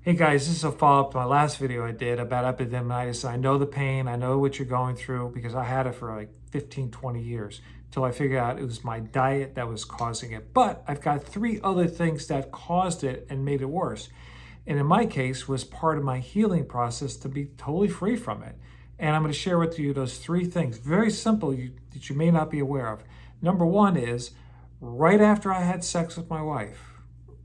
Hey guys, this is a follow-up to my last video I did about epididymitis. I know the pain, I know what you're going through because I had it for like 15, 20 years until I figured out it was my diet that was causing it. But I've got 3 other things that caused it and made it worse. And in my case, was part of my healing process to be totally free from it. And I'm going to share with you those 3 things, very simple, that you may not be aware of. Number 1 is right after I had sex with my wife,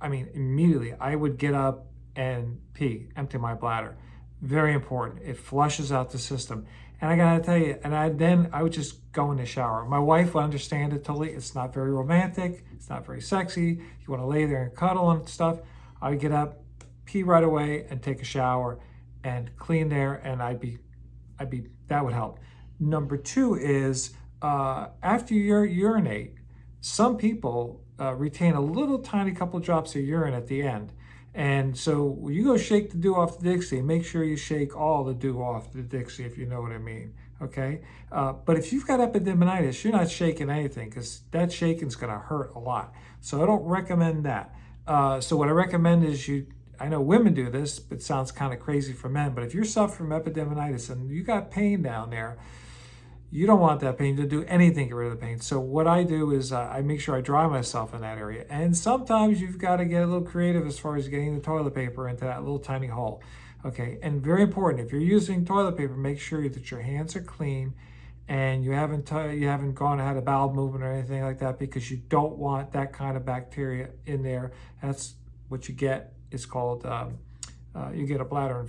immediately I would get up and pee, empty my bladder. Very important. It flushes out the system. And I gotta tell you, then I would just go in the shower. My wife would understand it totally. It's not very romantic. It's not very sexy. You want to lay there and cuddle and stuff. I would get up, pee right away, and take a shower and clean there, and that would help. Number 2 is after you urinate, some people retain a little tiny couple drops of urine at the end. And so when you go shake the dew off the Dixie, make sure you shake all the dew off the Dixie, if you know what I mean, okay? But if you've got epididymitis, you're not shaking anything because that shaking's gonna hurt a lot. So I don't recommend that. So what I recommend is I know women do this, but it sounds kind of crazy for men, but if you're suffering from epididymitis and you got pain down there, you don't want that pain to do anything to get rid of the pain. So what I do is I make sure I dry myself in that area. And sometimes you've got to get a little creative as far as getting the toilet paper into that little tiny hole. Okay, and very important, if you're using toilet paper, make sure that your hands are clean and you haven't gone and had a bowel movement or anything like that, because you don't want that kind of bacteria in there. That's what you get. It's called you get a bladder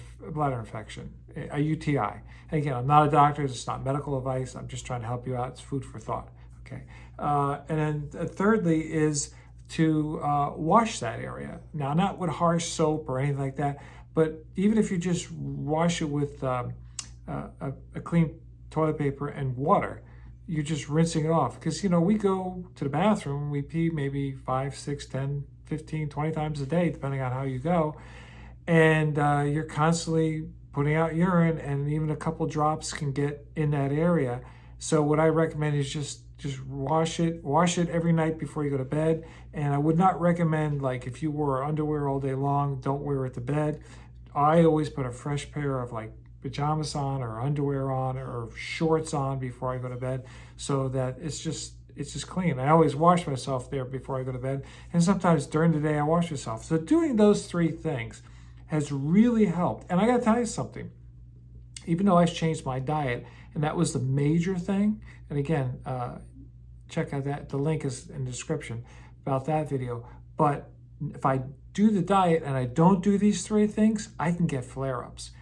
infection, a UTI. And again, I'm not a doctor. It's not medical advice. I'm just trying to help you out. It's food for thought. Okay. And then thirdly is to wash that area. Now, not with harsh soap or anything like that, but even if you just wash it with a clean toilet paper and water, you're just rinsing it off. Because, we go to the bathroom, we pee maybe 5, 6, 10, 15, 20 times a day, depending on how you go. And you're constantly putting out urine, and even a couple drops can get in that area. So what I recommend is just wash it every night before you go to bed. And I would not recommend, like, if you wore underwear all day long, don't wear it to bed. I always put a fresh pair of like pajamas on or underwear on or shorts on before I go to bed, so that it's just clean. I always wash myself there before I go to bed, and sometimes during the day I wash myself. So doing those 3 things has really helped. And I gotta tell you something, even though I changed my diet, and that was the major thing, and again, check out the link is in the description about that video, but if I do the diet and I don't do these 3 things, I can get flare-ups.